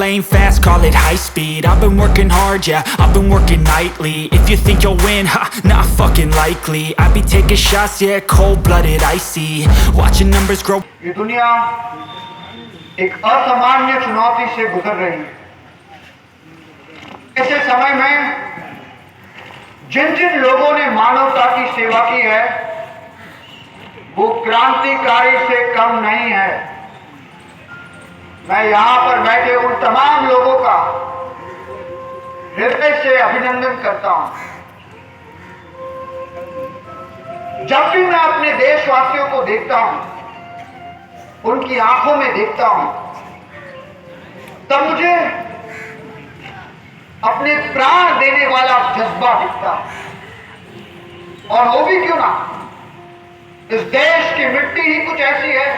lane fast, call it high speed. I've been working hard, yeah, I've been working nightly. If you think you'll win, ha, not fucking likely. I be taking shots, yeah, cold-blooded, icy. Watching numbers grow. ये दुनिया एक असामान्य चुनौती से गुजर रही है। ऐसे समय में जिन जिन लोगों ने मानवता की सेवा की है वो क्रांतिकारी से कम नहीं है। मैं यहां पर बैठे उन तमाम लोगों का हृदय से अभिनंदन करता हूं। जब भी मैं अपने देशवासियों को देखता हूं, उनकी आंखों में देखता हूं, तब मुझे अपने प्राण देने वाला जज्बा दिखता है। और वो भी क्यों ना, इस देश की मिट्टी ही कुछ ऐसी है।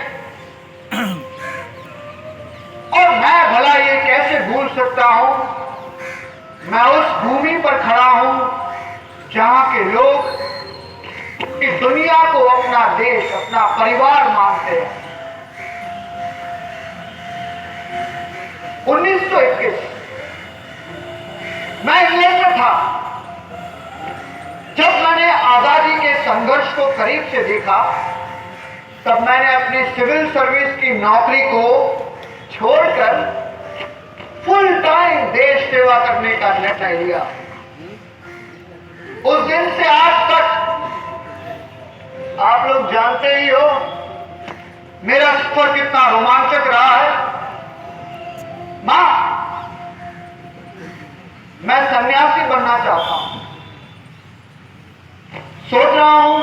और मैं भला ये कैसे भूल सकता हूं, मैं उस भूमि पर खड़ा हूं जहां के लोग इस दुनिया को अपना देश, अपना परिवार मानते हैं। 1921 मैं इंग्लैंड में था। जब मैंने आजादी के संघर्ष को करीब से देखा, तब मैंने अपनी सिविल सर्विस की नौकरी को छोड़कर फुल टाइम देश सेवा करने का निर्णय लिया। उस दिन से आज तक आप लोग जानते ही हो मेरा सफर कितना रोमांचक रहा है। मां, मैं सन्यासी बनना चाहता हूं। सोच रहा हूं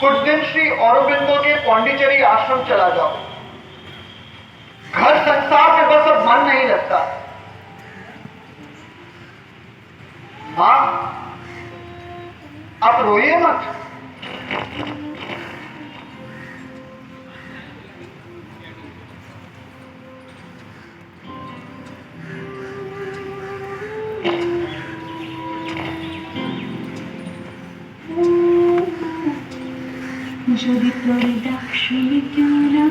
कुछ दिन श्री औरोबिंदो के पौंडीचेरी आश्रम चला जाऊं। घर संसार में बस अब मन नहीं लगता। मां, आप रोइए मत। যদি তোর ডাক শুনে কেউ না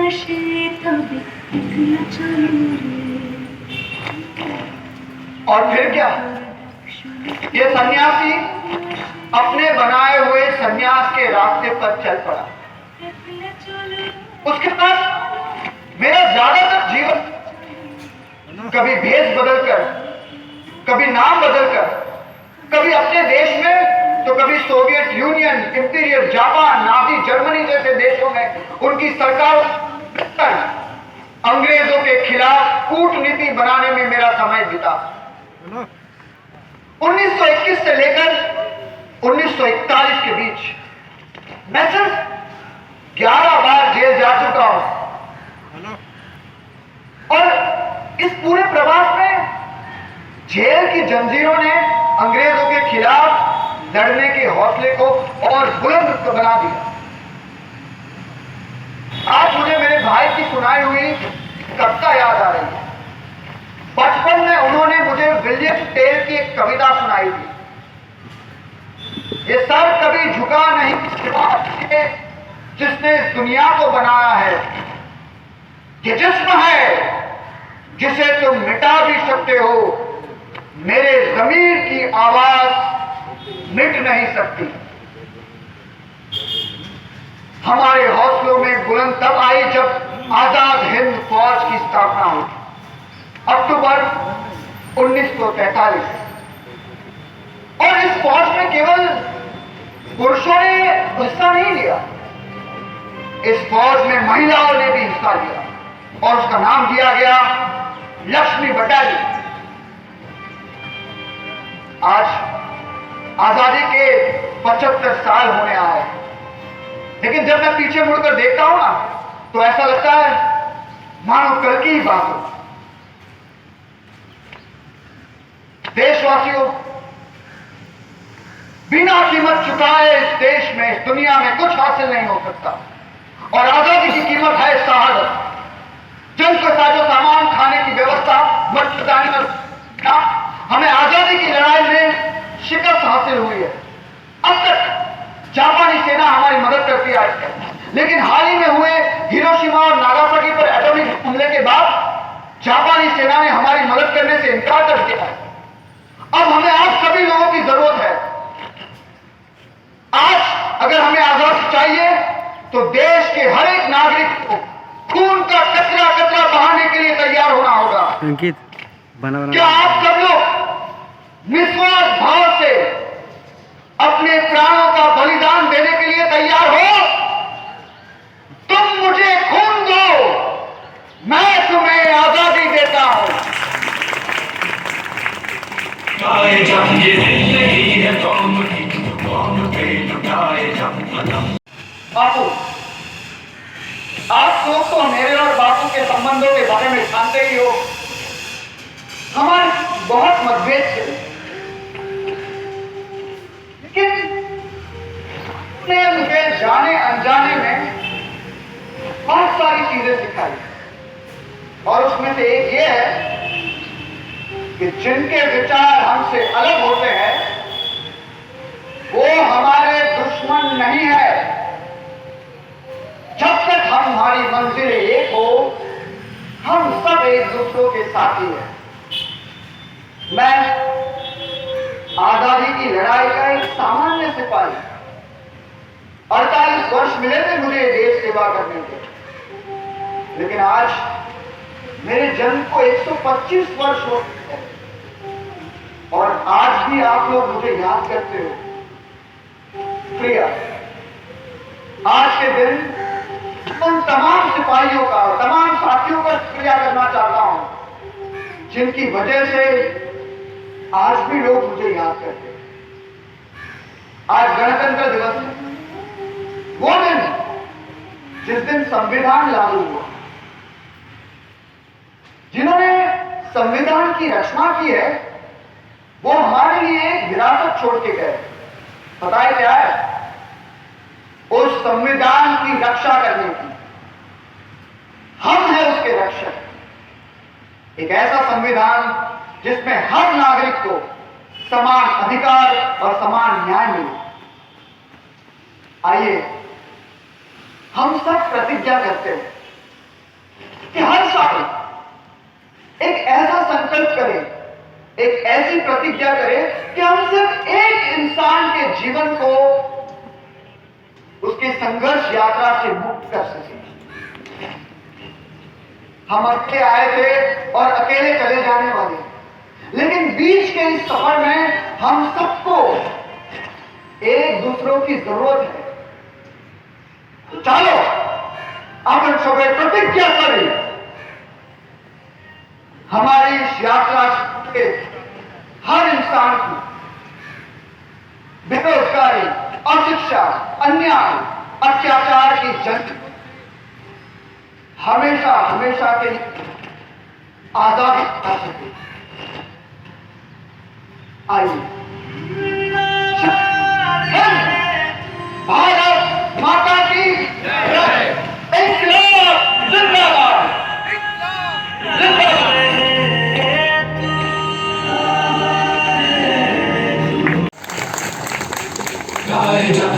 আসে তবে একলা চলো রে। और फिर क्या, ये सन्यासी अपने बनाए हुए सन्यास के रास्ते पर चल पड़ा। उसके पास मेरा ज्यादातर जीवन कभी भेष बदलकर, कभी नाम बदलकर, कभी अपने देश में तो कभी Soviet union, imperial Japan, Nazi Germany जैसे देशों में उनकी सरकार अंग्रेजों के खिलाफ कूटनीति बनाने में मेरा समय बीता। 1921 से लेकर 1941 के बीच मैं सिर्फ 11 बार जेल जा चुका हूं। और इस पूरे प्रवास में जेल की जंजीरों ने अंग्रेजों के खिलाफ लड़ने के हौसले को और बुलंद बना दिया। आज मुझे मेरे भाई की सुनाई हुई कविता याद आ रही है। बचपन में उन्होंने मुझे विलियम टेल की एक कविता सुनाई थी। ये सर कभी झुका नहीं जिसने इस दुनिया को बनाया है। ये जिस्म है जिसे तुम मिटा भी सकते हो, मेरे ज़मीर की आवाज मिट नहीं सकती। हमारे हौसलों में बुलंद तब आई जब आजाद हिंद फौज की स्थापना हुई, अक्टूबर 1943। और इस फौज में केवल पुरुषों ने हिस्सा नहीं लिया, इस फौज में महिलाओं ने भी हिस्सा लिया और उसका नाम दिया गया लक्ष्मी बटालियन। आज आजादी के 75 साल होने आए, लेकिन जब मैं पीछे मुड़कर देखता हूं ना, तो ऐसा लगता है मानो कल की ही बात हो। देशवासियों, बिना कीमत चुकाए इस देश में, इस दुनिया में कुछ हासिल नहीं हो सकता। और आजादी की कीमत है शहादत। जंग का साजो सामान, खाने की व्यवस्था, मर्दानी हमें आजादी की लड़ाई में शिकस्त हासिल हुई है। अब तक जापानी सेना हमारी मदद करती आई है, लेकिन हाल ही में हुए हिरोशिमा और नागासाकी पर एटॉमिक हमले के बाद जापानी हमारी सेना ने हमारी मदद करने से इनकार कर दिया है। अब हमें आप सभी लोगों की जरूरत है। आज अगर हमें आजादी चाहिए तो देश के हर एक नागरिक को खून का कचरा कचरा बहाने के लिए तैयार होना होगा। अंकित बना क्या आप सब लोग निस्वार्थ भाव से अपने प्राणों का बलिदान देने के लिए तैयार हो? तुम मुझे खून दो, मैं तुम्हें आजादी देता हूं। बापू, आप लोग तो मेरे और बापू के संबंधों के बारे में जानते ही हो। हमारे बहुत मतभेद थे, लेकिन ने मुझे जाने अनजाने में बहुत सारी चीजें सिखाई, और उसमें से एक ये है कि जिनके विचार हमसे अलग होते हैं वो हमारे दुश्मन नहीं है। जब तक हमारी मंजिल एक हो, हम सब एक दूसरों के साथी हैं। मैं आजादी की लड़ाई का एक सामान्य सिपाही, 48 वर्ष मिले थे मुझे देश सेवा करने के, लेकिन आज मेरे जन्म को 125 वर्ष हो गए और आज भी आप लोग मुझे याद करते हो। प्रिया, आज के दिन उन तमाम सिपाहियों का, तमाम साथियों का शुक्रिया करना चाहता हूं जिनकी वजह से आज भी लोग मुझे याद करते हैं। आज गणतंत्र दिवस है, वो दिन जिस दिन संविधान लागू हुआ। जिन्होंने संविधान की रचना की है वो हमारे लिए एक विरासत छोड़ के गए। पता है क्या है? उस संविधान की रक्षा करने की। हम हैं उसके रक्षक। एक ऐसा संविधान जिसमें हर नागरिक को समान अधिकार और समान न्याय मिले। आइए हम सब प्रतिज्ञा करते हैं कि हर साल एक ऐसा संकल्प करें, एक ऐसी प्रतिज्ञा करें कि हम सिर्फ एक इंसान के जीवन को उसकी संघर्ष यात्रा से मुक्त कर सकें। हम अकेले आए थे और अकेले चले जाने वाले, लेकिन बीच के इस सफर में हम सबको एक दूसरों की जरूरत है। तो चलो अपन सब प्रतिज्ञा करें, हमारी इस यात्रा के हर इंसान की बेरोजगारी, अशिक्षा, अन्याय, अत्याचार की जंग हमेशा हमेशा के लिए आजादी पा सके। आइए भारत माता की जय, इंकलाब जिंदाबाद, जिंदाबाद। Jai Jai